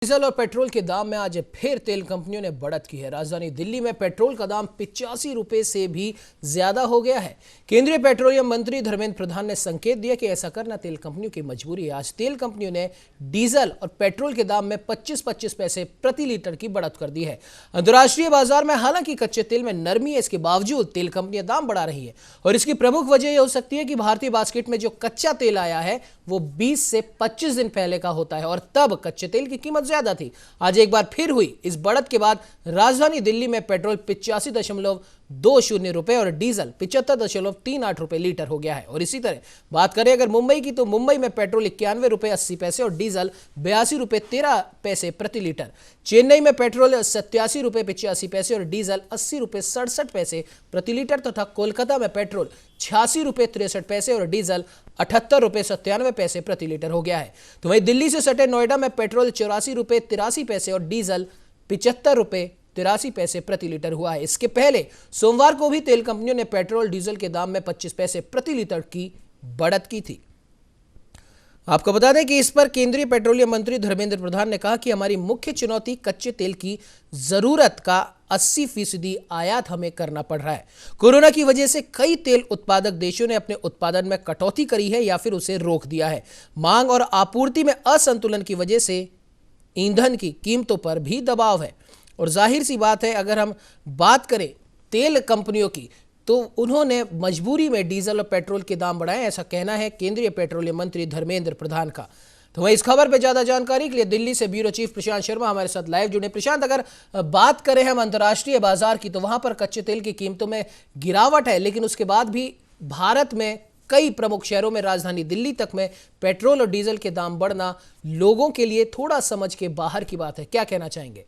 Diesel और petrol के दाम में आज फिर तेल कंपनियों ने बढ़त की है। राजधानी दिल्ली में पेट्रोल का दाम 85 रुपए से भी ज्यादा हो गया है। केंद्रीय पेट्रोलियम मंत्री धर्मेंद्र प्रधान ने संकेत दिया कि ऐसा करना तेल कंपनियों की मजबूरी है। आज तेल कंपनियों ने डीजल और पेट्रोल के दाम में 25-25 पैसे प्रति लीटर की बढ़त कर दी है। अंतर्राष्ट्रीय बाजार में हालांकि कच्चे तेल में नरमी है, इसके बावजूद तेल कंपनियां दाम बढ़ा रही है और इसकी प्रमुख वजह यह हो सकती है कि भारतीय बास्केट में जो कच्चा तेल आया है वो 20 से 25 दिन पहले का होता है और तब कच्चे तेल की कीमत ज्यादा थी। आज एक बार फिर हुई इस बढ़त के बाद राजधानी दिल्ली में पेट्रोल 85.20 रुपए और डीजल 75.38 रुपए लीटर हो गया है। और इसी तरह बात करें अगर मुंबई की, तो मुंबई में पेट्रोल 91 रुपए 80 पैसे और डीजल 82 रुपए 13 पैसे प्रति लीटर। चेन्नई में पेट्रोल 87 रुपए 85 पैसे और डीजल 80 रुपए 67 पैसे प्रति लीटर तथा कोलकाता में पेट्रोल 86 रुपए 63 पैसे और डीजल 78 रुपए 97 पैसे प्रति लीटर हो गया है। तो वहीं दिल्ली से सटे नोएडा में पेट्रोल 84 रुपए 83 पैसे और डीजल 75 रुपए 83 पैसे प्रति लीटर हुआ है। इसके पहले सोमवार को भी तेल कंपनियों ने पेट्रोल डीजल के दाम में 25 पैसे प्रति लीटर की बढ़त की थी। आपको बता दें कि इस पर केंद्रीय पेट्रोलियम मंत्री धर्मेंद्र प्रधान ने कहा कि हमारी मुख्य चुनौती कच्चे तेल की जरूरत का 80% आयात हमें करना पड़ रहा है। कोरोना की वजह से कई तेल उत्पादक देशों ने अपने उत्पादन में कटौती करी है या फिर उसे रोक दिया है। मांग और आपूर्ति में असंतुलन की वजह से ईंधन की कीमतों पर भी दबाव है और जाहिर सी बात है, अगर हम बात करें तेल कंपनियों की, तो उन्होंने मजबूरी में डीजल और पेट्रोल के दाम बढ़ाए, ऐसा कहना है केंद्रीय पेट्रोलियम मंत्री धर्मेंद्र प्रधान का। तो वहीं इस खबर पर ज्यादा जानकारी के लिए दिल्ली से ब्यूरो चीफ प्रशांत शर्मा हमारे साथ लाइव जुड़े। प्रशांत, अगर बात करें हम अंतर्राष्ट्रीय बाजार की, तो वहां पर कच्चे तेल की कीमतों में गिरावट है, लेकिन उसके बाद भी भारत में कई प्रमुख शहरों में, राजधानी दिल्ली तक में पेट्रोल और डीजल के दाम बढ़ना लोगों के लिए थोड़ा समझ के बाहर की बात है। क्या कहना चाहेंगे?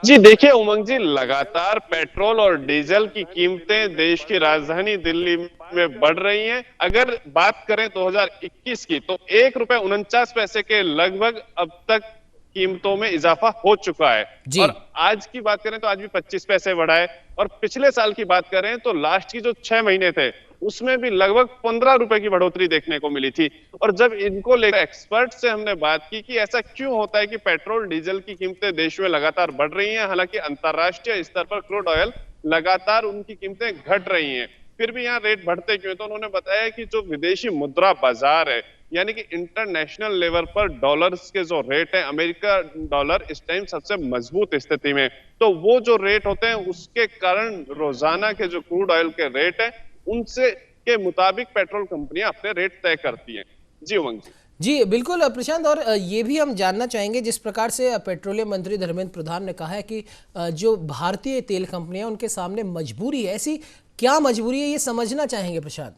जी देखिए उमंग जी, लगातार पेट्रोल और डीजल की कीमतें देश की राजधानी दिल्ली में बढ़ रही हैं। अगर बात करें 2021 की, तो 1 रुपए 49 पैसे के लगभग अब तक कीमतों में इजाफा हो चुका है। और आज की बात करें तो आज भी 25 पैसे बढ़ा है। और पिछले साल की बात करें तो लास्ट की जो 6 महीने थे उसमें भी लगभग 15 रुपए की बढ़ोतरी देखने को मिली थी। और जब इनको लेकर एक्सपर्ट से हमने बात की कि ऐसा क्यों होता है कि पेट्रोल डीजल की कीमतें देश में लगातार बढ़ रही हैं, हालांकि अंतरराष्ट्रीय स्तर पर क्रूड ऑयल लगातार उनकी कीमतें घट रही हैं, फिर भी यहाँ रेट बढ़ते क्यों? तो उन्होंने बताया कि जो विदेशी मुद्रा बाजार है, यानी कि इंटरनेशनल लेवल पर डॉलर्स के जो रेट है, अमेरिका डॉलर इस टाइम सबसे मजबूत स्थिति में, तो वो जो रेट होते हैं उसके कारण रोजाना के जो क्रूड ऑयल के रेट है उनसे के मुताबिक पेट्रोल कंपनियां अपने रेट तय करती हैं। जी उमंग जी। जी बिल्कुल प्रशांत, और ये भी हम जानना चाहेंगे, जिस प्रकार से पेट्रोलियम मंत्री धर्मेंद्र प्रधान ने कहा है कि जो भारतीय तेल कंपनियां उनके सामने मजबूरी है, ऐसी क्या मजबूरी है ये समझना चाहेंगे प्रशांत?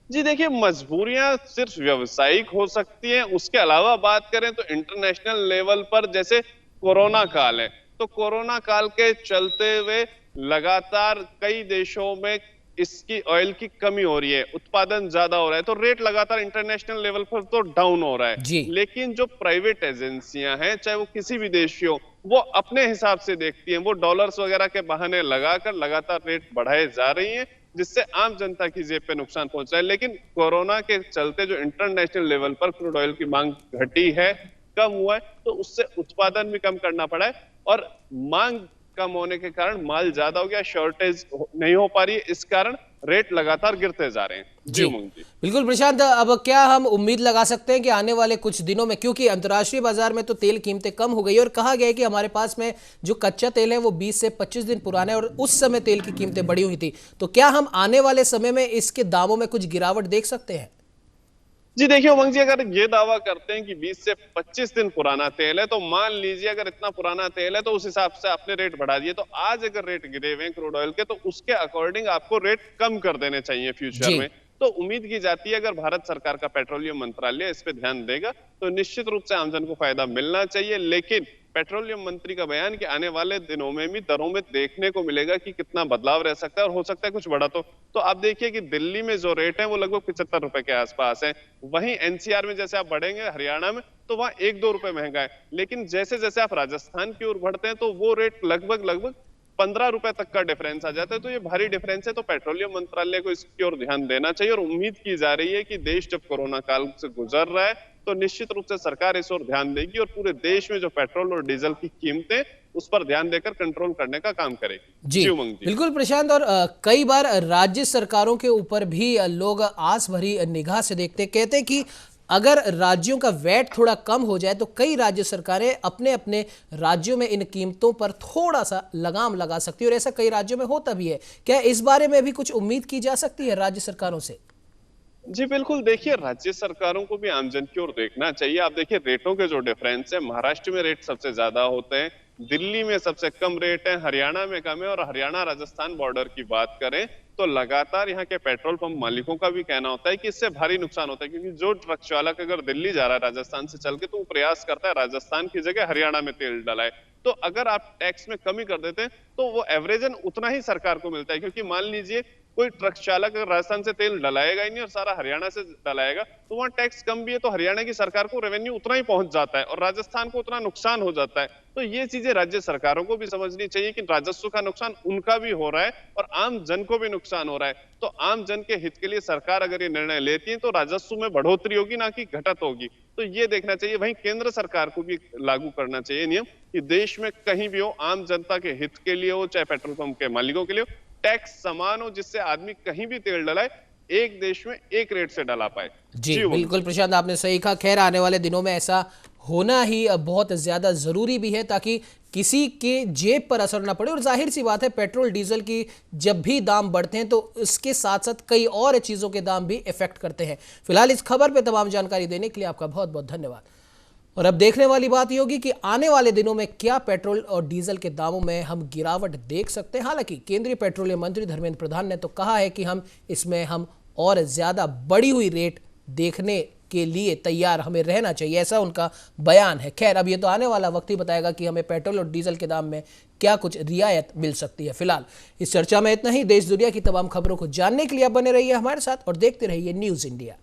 जी देखिए, मजबूरियां सिर्फ व्यावसायिक हो सकती हैं। उसके अलावा बात करें तो इंटरनेशनल लेवल पर जैसे कोरोना काल है, तो कोरोना काल के चलते हुए लगातार कई देशों में इसकी ऑयल की कमी हो रही है, उत्पादन ज्यादा हो रहा है, तो रेट लगातार इंटरनेशनल लेवल पर तो डाउन हो रहा है। लेकिन जो प्राइवेट एजेंसियां हैं, चाहे वो किसी भी देश की हो, वो अपने हिसाब से देखती हैं, वो डॉलर्स वगैरह के बहाने लगाकर लगातार रेट बढ़ाए जा रही हैं, जिससे आम जनता की जेब पे नुकसान पहुंच रहा है। लेकिन कोरोना के चलते जो इंटरनेशनल लेवल पर क्रूड ऑयल की मांग घटी है, कम हुआ है, तो उससे उत्पादन भी कम करना पड़ा है और मांग कम होने के कारण माल ज्यादा हो गया, शॉर्टेज नहीं हो पा रही है, इस कारण रेट लगातार गिरते जा रहे हैं। जी बिल्कुल प्रशांत, अब क्या हम उम्मीद लगा सकते हैं कि आने वाले कुछ दिनों में, क्योंकि अंतर्राष्ट्रीय बाजार में तो तेल कीमतें कम हो गई और कहा गया है कि हमारे पास में जो कच्चा तेल है वो 20 से 25 दिन पुराना है और उस समय तेल की कीमतें बढ़ी हुई थी, तो क्या हम आने वाले समय में इसके दामों में कुछ गिरावट देख सकते हैं? जी देखिए उमंग जी, अगर ये दावा करते हैं कि 20 से 25 दिन पुराना तेल है, तो मान लीजिए अगर इतना पुराना तेल है तो उस हिसाब से आपने रेट बढ़ा दिए, तो आज अगर रेट गिरे हुए हैं क्रूड ऑयल के, तो उसके अकॉर्डिंग आपको रेट कम कर देने चाहिए फ्यूचर में। तो उम्मीद की जाती है अगर भारत सरकार का पेट्रोलियम मंत्रालय इस पे ध्यान देगा तो निश्चित रूप से आमजन को फायदा मिलना चाहिए। लेकिन पेट्रोलियम मंत्री का बयान कि आने वाले दिनों में भी दरों में देखने को मिलेगा कि कितना बदलाव रह सकता है और हो सकता है कुछ बड़ा। तो आप देखिए कि दिल्ली में जो रेट है वो लगभग 75 रुपए के आसपास है। वहीं एनसीआर में जैसे आप बढ़ेंगे, हरियाणा में, तो वहां 1-2 रुपए महंगा है। लेकिन जैसे जैसे आप राजस्थान की ओर बढ़ते हैं तो वो रेट लगभग 15 रुपए तक का डिफरेंस आ जाता है। तो ये भारी डिफरेंस है, तो पेट्रोलियम मंत्रालय को इसकी ओर ध्यान देना चाहिए। और उम्मीद की जा रही है कि देश जब कोरोना काल से गुजर रहा है तो निश्चित रूप से सरकार इस ओर ध्यान देगी और पूरे देश में जो पेट्रोल और डीजल की कीमतें उस पर ध्यान देकर कंट्रोल करने का काम करेगी। जी उमंग जी। बिल्कुल प्रशांत। और कई बार राज्य सरकारों के ऊपर भी लोग आस भरी निगाह से देखते, कहते कि अगर राज्यों का वैट थोड़ा कम हो जाए तो कई राज्य सरकारें अपने अपने राज्यों में इन कीमतों पर थोड़ा सा लगाम लगा सकती है, और ऐसा कई राज्यों में होता भी है। क्या इस बारे में भी कुछ उम्मीद की जा सकती है राज्य सरकारों से? जी बिल्कुल, देखिए राज्य सरकारों को भी आमजन की ओर देखना चाहिए। आप देखिए रेटों के जो डिफरेंस है, महाराष्ट्र में रेट सबसे ज्यादा होते हैं, दिल्ली में सबसे कम रेट है, हरियाणा में कम है। और हरियाणा राजस्थान बॉर्डर की बात करें तो लगातार यहाँ के पेट्रोल पंप मालिकों का भी कहना होता है कि इससे भारी नुकसान होता है, क्योंकि जो ट्रक चालक अगर दिल्ली जा रहा है राजस्थान से चल के, तो वो प्रयास करता है राजस्थान की जगह हरियाणा में तेल डलाए। तो अगर आप टैक्स में कमी कर देते हैं तो वो एवरेजन उतना ही सरकार को मिलता है, क्योंकि मान लीजिए कोई ट्रक चालक अगर राजस्थान से तेल डलाएगा ही नहीं और सारा हरियाणा से डलाएगा, तो वहां टैक्स कम भी है तो हरियाणा की सरकार को रेवेन्यू उतना ही पहुंच जाता है और राजस्थान को उतना नुकसान हो जाता है। तो ये चीजें राज्य सरकारों को भी समझनी चाहिए कि राजस्व का नुकसान उनका भी हो रहा है और आम जन को भी नुकसान हो रहा है। तो आम जन के हित के लिए सरकार अगर ये निर्णय लेती है तो राजस्व में बढ़ोतरी होगी, ना कि घटत होगी। तो ये देखना चाहिए। वहीं केंद्र सरकार को भी लागू करना चाहिए नियम कि देश में कहीं भी हो, आम जनता के हित के लिए हो, चाहे पेट्रोल पंप के मालिकों के लिए हो, टैक्स समान हो, जिससे आदमी कहीं भी तेल डलाए एक देश में एक रेट से डला पाए। जी बिल्कुल प्रशांत, आपने सही कहा। खैर आने वाले दिनों में ऐसा होना ही बहुत ज्यादा जरूरी भी है, ताकि किसी के जेब पर असर ना पड़े। और जाहिर सी बात है, पेट्रोल डीजल की जब भी दाम बढ़ते हैं तो इसके साथ साथ कई और चीजों के दाम भी इफेक्ट करते हैं। फिलहाल इस खबर पे तमाम जानकारी देने के लिए आपका बहुत बहुत धन्यवाद। और अब देखने वाली बात यह होगी कि आने वाले दिनों में क्या पेट्रोल और डीजल के दामों में हम गिरावट देख सकते हैं। हालांकि केंद्रीय पेट्रोलियम मंत्री धर्मेंद्र प्रधान ने तो कहा है कि हम और ज्यादा बढ़ी हुई रेट देखने के लिए तैयार हमें रहना चाहिए, ऐसा उनका बयान है। खैर अब ये तो आने वाला वक्त ही बताएगा कि हमें पेट्रोल और डीजल के दाम में क्या कुछ रियायत मिल सकती है। फिलहाल इस चर्चा में इतना ही। देश दुनिया की तमाम खबरों को जानने के लिए आप बने रहिए हमारे साथ और देखते रहिए न्यूज़ इंडिया।